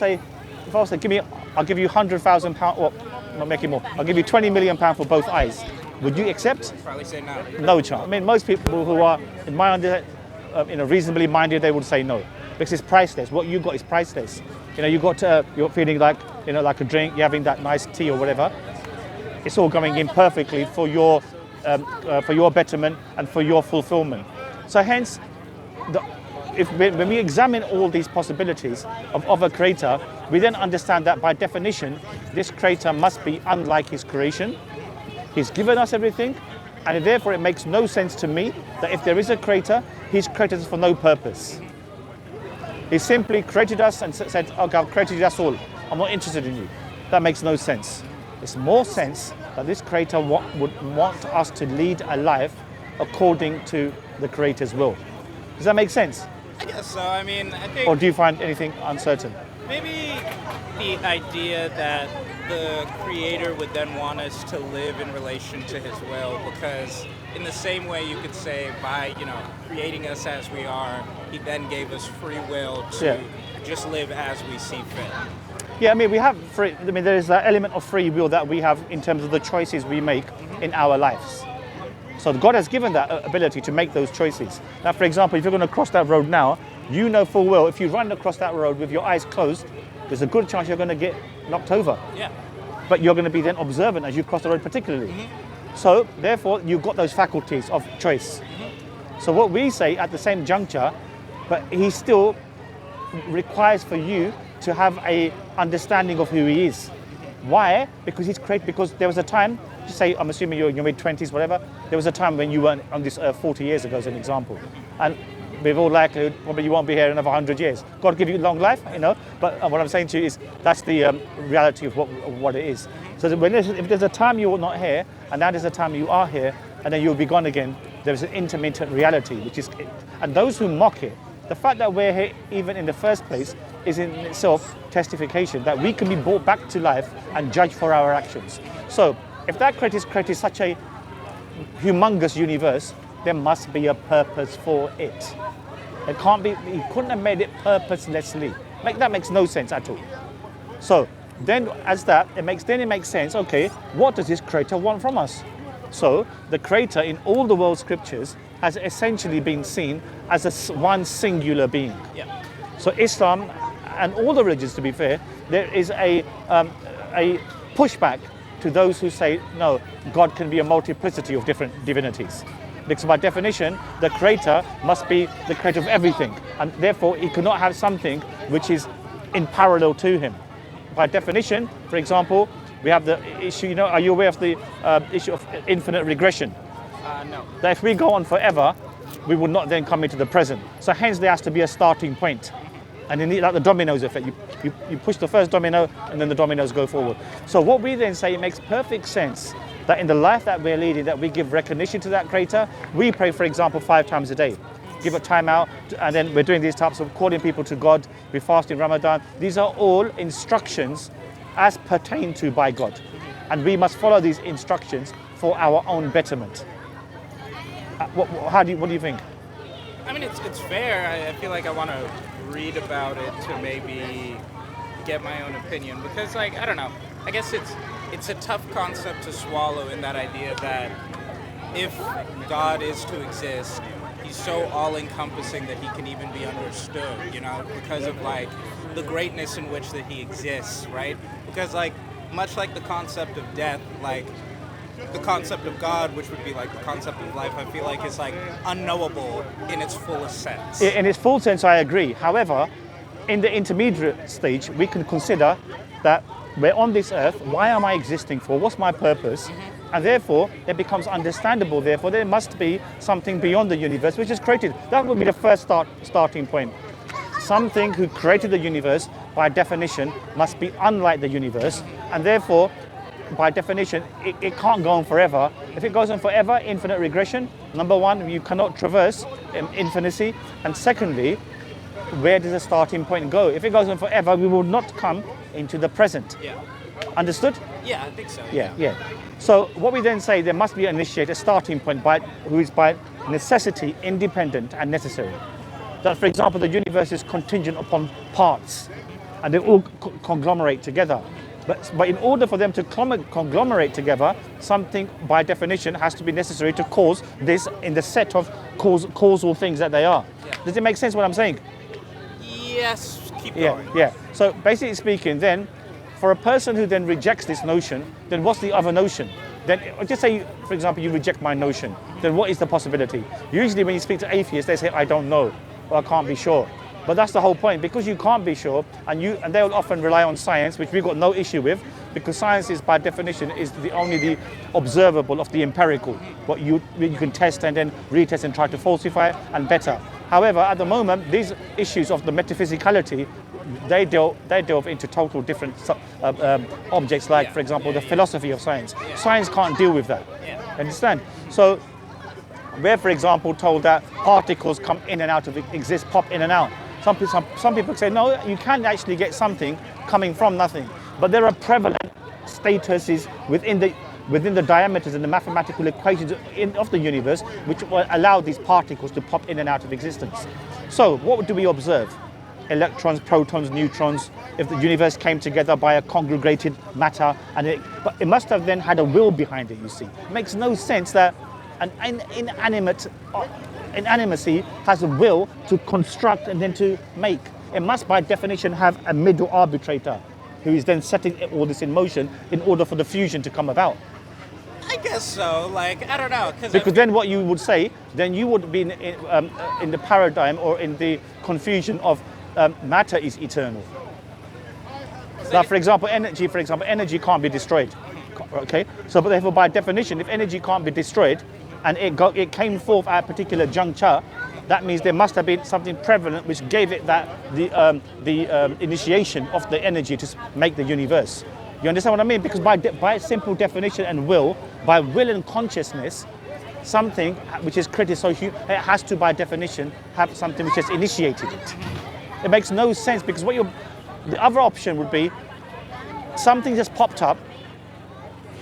say, I'll give you £100,000, or not making more, I'll give you £20 million for both eyes, would you accept? Probably say no. No chance. I mean, most people who are, in my reasonably minded, they would say no, because it's priceless. What you got is priceless. You got, you're feeling like, like a drink, you're having that nice tea or whatever. It's all going in perfectly for your betterment and for your fulfillment. So hence, when we examine all these possibilities of a creator, we then understand that by definition, this creator must be unlike his creation. He's given us everything, and therefore it makes no sense to me that if there is a creator, he's created us for no purpose. He simply created us and said, okay, I've created you, that's all. I'm not interested in you. That makes no sense. It's more sense that this creator would want us to lead a life according to the creator's will. Does that make sense? I guess so. I mean, I think... Or do you find anything uncertain? Maybe the idea that the creator would then want us to live in relation to his will, because in the same way you could say by, creating us as we are, he then gave us free will to just live as we see fit. Yeah, I mean, we have free, there is that element of free will that we have in terms of the choices we make in our lives. So God has given that ability to make those choices. Now, for example, if you're going to cross that road now, you know full well if you run across that road with your eyes closed, there's a good chance you're going to get knocked over. Yeah. But you're going to be then observant as you cross the road particularly. So therefore, you've got those faculties of choice. So what we say at the same juncture, but he still requires for you to have a understanding of who he is. Why? Because he's created, because there was a time, just say, I'm assuming you're in your mid-20s, whatever, there was a time when you weren't on this earth 40 years ago as an example. And with all likelihood, probably you won't be here another 100 years. God give you long life, but what I'm saying to you is that's the reality of what it is. So that if there's a time you're not here, and now there's a time you are here, and then you'll be gone again, there's an intermittent reality, and those who mock it, the fact that we're here even in the first place is in itself testification that we can be brought back to life and judged for our actions. So if that creator's created such a humongous universe, there must be a purpose for it. It can't be, he couldn't have made it purposelessly. That makes no sense at all. So then it makes sense, okay, what does this creator want from us? So the creator in all the world scriptures has essentially been seen as one singular being. Yeah. So Islam and all the religions, to be fair, there is a pushback to those who say, no, God can be a multiplicity of different divinities. Because by definition, the creator must be the creator of everything. And therefore, he cannot have something which is in parallel to him. By definition, for example, we have the issue, are you aware of the issue of infinite regression? No. That if we go on forever, we will not then come into the present. So hence there has to be a starting point. And you need like the dominoes effect. You push the first domino and then the dominoes go forward. So what we then say, it makes perfect sense that in the life that we're leading, that we give recognition to that creator. We pray, for example, 5 times a day. Give a time out, and then we're doing these types of calling people to God. We fast in Ramadan. These are all instructions as pertained to by God. And we must follow these instructions for our own betterment. What do you think? I mean, it's fair. I feel like I want to read about it to maybe get my own opinion, because I don't know. I guess it's a tough concept to swallow, in that idea that if God is to exist, he's so all-encompassing that he can even be understood, because of the greatness in which that he exists, right? Because much like the concept of death, the concept of God, which would be the concept of life, I feel like is unknowable in its fullest sense. In its full sense, I agree. However, in the intermediate stage, we can consider that we're on this earth. Why am I existing for? What's my purpose? And therefore, it becomes understandable. Therefore, there must be something beyond the universe which is created. That would be the first starting point. Something who created the universe, by definition, must be unlike the universe. And therefore, by definition, it can't go on forever. If it goes on forever, infinite regression, number one, you cannot traverse infinity. And secondly, where does the starting point go? If it goes on forever, we will not come into the present. Yeah. Understood? Yeah, I think so. Yeah. So what we then say, there must be an initiator, a starting point, who is by necessity independent and necessary. That, for example, the universe is contingent upon parts. and they all conglomerate together. But in order for them to conglomerate together, something by definition has to be necessary to cause this in the set of causal things that they are. Yeah. Does it make sense what I'm saying? Yes, keep Yeah, going. yeah. So basically speaking, then, for a person who then rejects this notion, then what's the other notion? Then just say, for example, you reject my notion. Then what is the possibility? Usually when you speak to atheists, they say, I don't know, or I can't be sure. But that's the whole point, because you can't be sure, and they'll often rely on science, which we've got no issue with, because science is, by definition, is only the observable of the empirical, what you can test and then retest and try to falsify and better. However, at the moment, these issues of the metaphysicality, they delve into total different objects, like, for example, the philosophy of science. Science can't deal with that. Understand? So we're, for example, told that particles come in and out of exist, pop in and out. Some people say, no, you can actually get something coming from nothing. But there are prevalent statuses within the diameters and the mathematical equations of the universe which will allow these particles to pop in and out of existence. So what do we observe? Electrons, protons, neutrons, if the universe came together by a congregated matter, but it must have then had a will behind it, you see. It makes no sense that an inanimacy has a will to construct and then to make. It must by definition have a middle arbitrator who is then setting all this in motion in order for the fusion to come about. I guess so. Like, I don't know. Because then what you would say, then you would be in the paradigm or in the confusion of matter is eternal. Now, for example, energy can't be destroyed. Okay, so but therefore, by definition, if energy can't be destroyed, and it came forth at a particular juncture, that means there must have been something prevalent which gave it the initiation of the energy to make the universe. You understand what I mean? Because by simple definition and will, by will and consciousness, something which is created, so it has to, by definition, have something which has initiated it. It makes no sense, because the other option would be something just popped up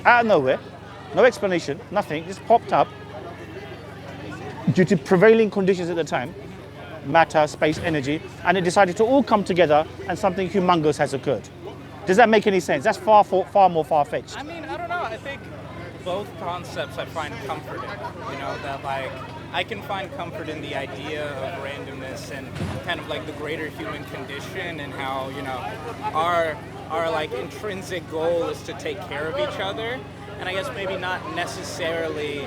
out of nowhere, no explanation, nothing, just popped up due to prevailing conditions at the time, matter, space, energy, and it decided to all come together and something humongous has occurred. Does that make any sense? That's far more far-fetched. I mean, I don't know. I think both concepts I find comfort in. You know, that like I can find comfort in the idea of randomness and kind of like the greater human condition and how, you know, our like intrinsic goal is to take care of each other. And I guess maybe not necessarily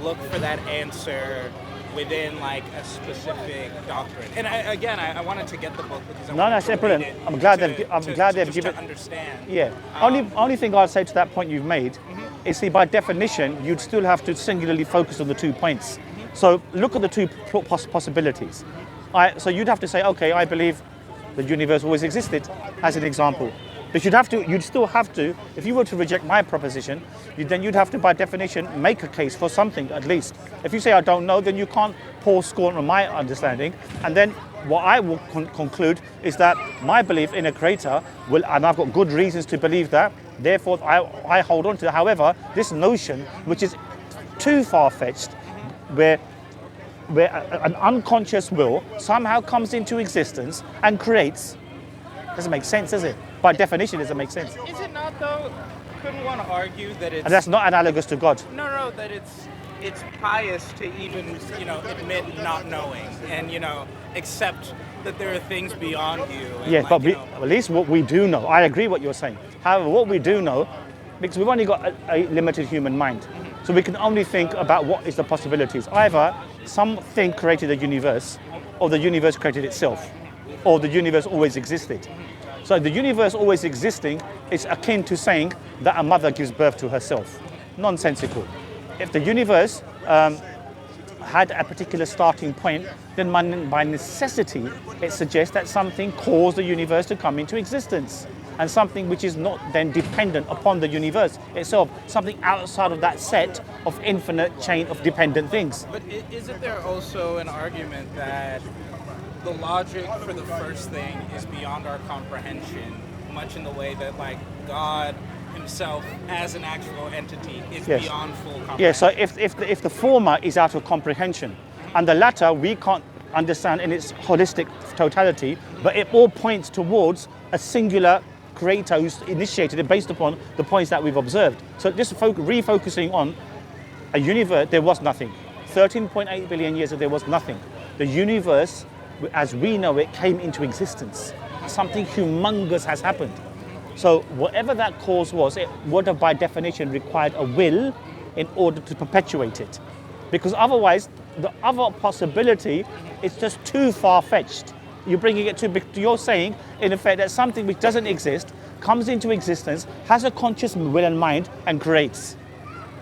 look for that answer within like a specific doctrine. And I wanted to get the book because I wanted to read it. I'm glad they've given. To understand. Yeah. Only thing I'd say to that point you've made is, see, by definition, you'd still have to singularly focus on the 2 points. So look at the 2 possibilities. So you'd have to say, okay, I believe the universe always existed, as an example. But you'd still have to, if you were to reject my proposition, you'd have to, by definition, make a case for something at least. If you say I don't know, then you can't pour scorn on my understanding. And then what I will conclude is that my belief in a creator will, and I've got good reasons to believe that, therefore I hold on to it. However, this notion, which is too far-fetched, where an unconscious will somehow comes into existence and creates, doesn't make sense, does it? By definition, it doesn't make sense. Is it not though? Couldn't one argue that it's... And that's not analogous to God. No, that it's pious to even, you know, admit not knowing and, you know, accept that there are things beyond you. And Yes, but at least what we do know, I agree what you're saying. However, what we do know, because we've only got a limited human mind, so we can only think about what is the possibilities. Either something created the universe, or the universe created itself, or the universe always existed. So the universe always existing is akin to saying that a mother gives birth to herself. Nonsensical. If the universe had a particular starting point, then by necessity, it suggests that something caused the universe to come into existence. And something which is not then dependent upon the universe itself, something outside of that set of infinite chain of dependent things. But isn't there also an argument that the logic for the first thing is beyond our comprehension, much in the way that like God himself as an actual entity is beyond full comprehension? Yeah, so if the former is out of comprehension and the latter we can't understand in its holistic totality, but it all points towards a singular creator who's initiated it based upon the points that we've observed. So just refocusing on a universe, there was nothing. 13.8 billion years ago, there was nothing. The universe, as we know it, came into existence. Something humongous has happened. So whatever that cause was, it would have by definition required a will in order to perpetuate it. Because otherwise, the other possibility is just too far-fetched. You're bringing it to, you're saying, in effect, that something which doesn't exist comes into existence, has a conscious will and mind, and creates.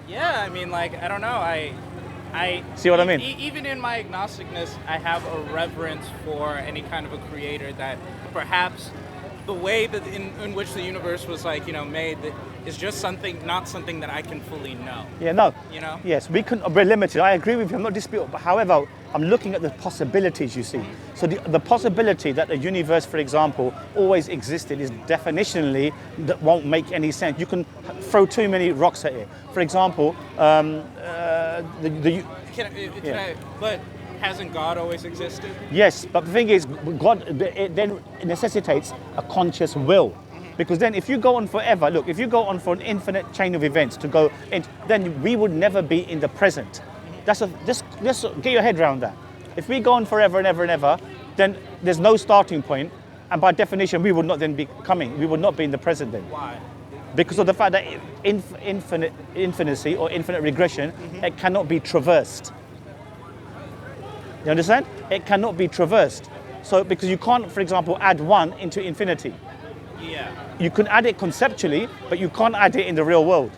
Yeah, I mean, like, I don't know, I see what I mean? Even in my agnosticness, I have a reverence for any kind of a creator that perhaps the way that in which the universe was like, you know, made that is just something, not something that I can fully know. Yeah, no. You know? Yes, we're limited. I agree with you. I'm not disputing. But however, I'm looking at the possibilities you see. So the possibility that a universe, for example, always existed is definitionally that won't make any sense. You can throw too many rocks at it. For example, but hasn't God always existed? Yes, but the thing is, God, it then necessitates a conscious will. Because then if you go on forever, look, if you go on for an infinite chain of events to go in, then we would never be in the present. Just get your head around that. If we go on forever and ever and ever, then there's no starting point, and by definition, we would not then be coming. We would not be in the present then. Why? Because of the fact that infinity or infinite regression, it cannot be traversed. You understand? It cannot be traversed. So because you can't, for example, add 1 into infinity. Yeah. You can add it conceptually, but you can't add it in the real world.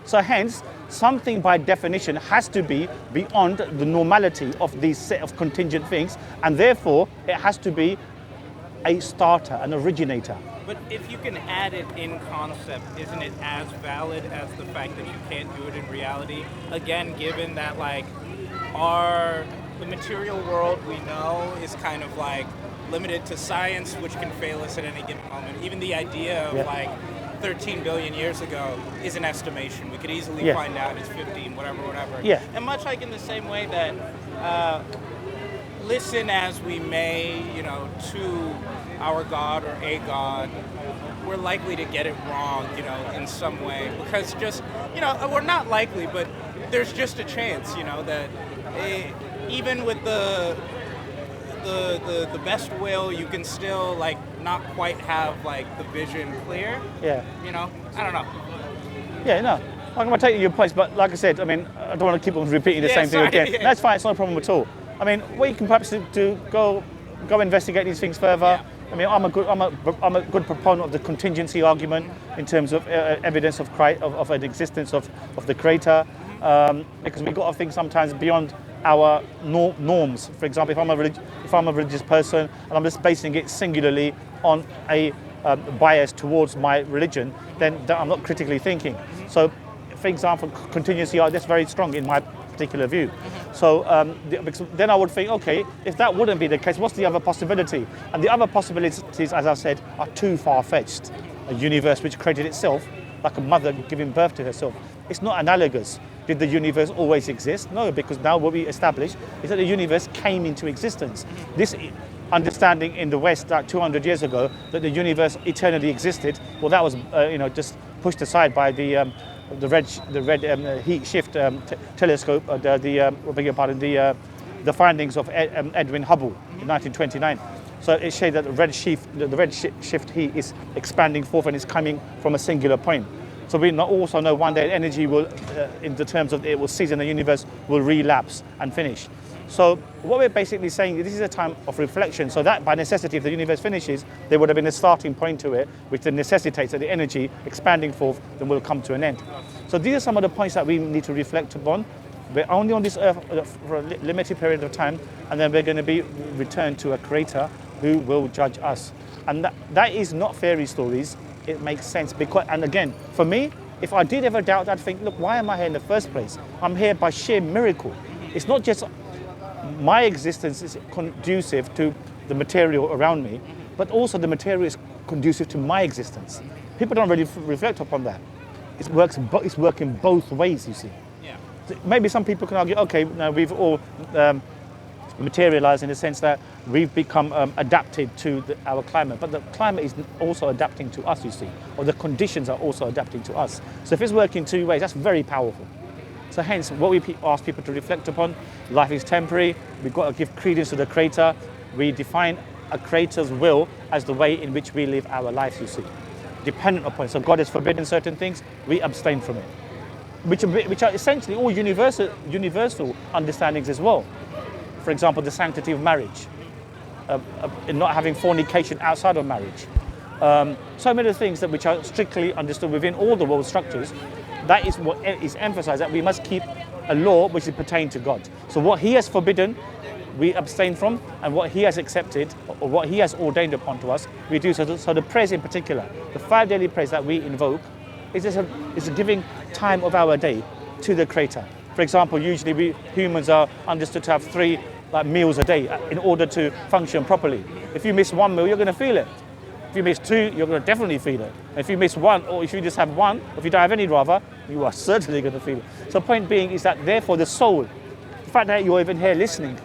So hence, something by definition has to be beyond the normality of these set of contingent things, and therefore it has to be a starter, an originator. But if you can add it in concept, isn't it as valid as the fact that you can't do it in reality? Again, given that like the material world we know is kind of like limited to science, which can fail us at any given moment. Even the idea of like 13 billion years ago is an estimation. We could easily find out it's 15, whatever. Yeah. And much like in the same way that listen as we may, you know, to our God or a God, we're likely to get it wrong, you know, in some way. Because just, you know, we're not likely, but there's just a chance, you know, that even with the best will, you can still like not quite have like the vision clear. Yeah. You know, I don't know. Yeah, no. I'm going to take your points, but like I said, I mean, I don't want to keep on repeating the same thing again. Yeah. That's fine. It's not a problem at all. I mean, what you can perhaps do, go investigate these things further. Yeah. I mean, I'm a good proponent of the contingency argument in terms of evidence of an existence of the creator, because we've got to think sometimes beyond our norms. For example, if I'm a religious person and I'm just basing it singularly on a bias towards my religion, then I'm not critically thinking. So, for example, contingency, that's very strong in my particular view. So because then I would think, okay, if that wouldn't be the case, what's the other possibility? And the other possibilities, as I said, are too far-fetched. A universe which created itself, like a mother giving birth to herself. It's not analogous. Did the universe always exist? No, because now what we established is that the universe came into existence. This understanding in the West, like 200 years ago, that the universe eternally existed, well, that was just pushed aside by the red heat shift telescope. The findings of Edwin Hubble in 1929. So it showed that the red shift heat is expanding forth and is coming from a singular point. So we also know one day energy will, in the terms of it will cease and the universe will relapse and finish. So what we're basically saying, this is a time of reflection, so that by necessity, if the universe finishes, there would have been a starting point to it, which then necessitates that the energy expanding forth then will come to an end. So these are some of the points that we need to reflect upon. We're only on this earth for a limited period of time, and then we're going to be returned to a creator who will judge us. And that is not fairy stories. It makes sense because, and again, for me, if I did ever doubt, I'd think, look, why am I here in the first place? I'm here by sheer miracle. It's not just my existence is conducive to the material around me, but also the material is conducive to my existence. People don't really reflect upon that. It's working both ways, you see. Yeah. So maybe some people can argue, okay, now we've all materialize in the sense that we've become adapted to our climate, but the climate is also adapting to us, you see, or the conditions are also adapting to us. So if it's working two ways, that's very powerful. So hence, what we ask people to reflect upon, life is temporary, we've got to give credence to the Creator. We define a Creator's will as the way in which we live our lives, you see, dependent upon it. So God has forbidden certain things, we abstain from it, which are essentially all universal understandings as well. For example, the sanctity of marriage, in not having fornication outside of marriage. So many things that which are strictly understood within all the world structures. That is what is emphasized, that we must keep a law which is pertain to God. So what He has forbidden, we abstain from, and what He has accepted, or what He has ordained upon to us, we do. So the prayers in particular, the 5 daily prayers that we invoke, is a giving time of our day to the Creator. For example, usually we humans are understood to have 3 meals a day in order to function properly. If you miss 1 meal, you're going to feel it. If you miss 2, you're going to definitely feel it. If you miss 1, or if you just have 1, if you don't have any rather, you are certainly going to feel it. So point being is that therefore the soul, the fact that you're even here listening,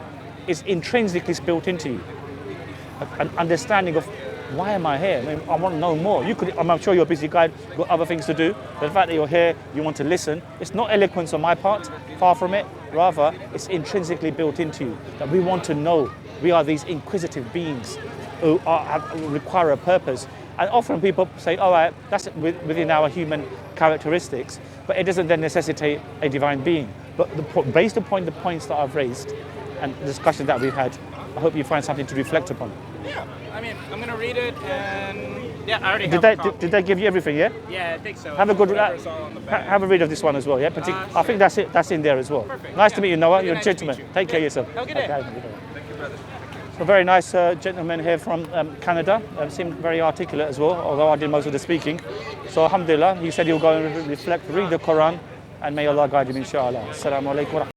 is intrinsically built into you. An understanding of, why am I here? I mean, I want to know more. I'm sure you're a busy guy, got other things to do, but the fact that you're here, you want to listen, it's not eloquence on my part, far from it. Rather, it's intrinsically built into you, that we want to know. We are these inquisitive beings who require a purpose. And often people say, all right, that's within our human characteristics, but it doesn't then necessitate a divine being. But based upon the points that I've raised and the discussion that we've had, I hope you find something to reflect upon. Yeah, I mean, I'm going to read it, and yeah, I already have a copy. Did they give you everything, yeah? Yeah, I think so. Have a good have a read of this one as well, yeah? I think that's it. That's in there as well. Perfect. Nice to meet you, Noah. You're a Nice to gentleman. meet you. Take care of yourself. Have a good day. Thank you, brother. A very nice gentleman here from Canada. Seemed very articulate as well, although I did most of the speaking. So alhamdulillah, he said he'll go and reflect, read the Quran, and may Allah guide him inshallah. Assalamu alaikum.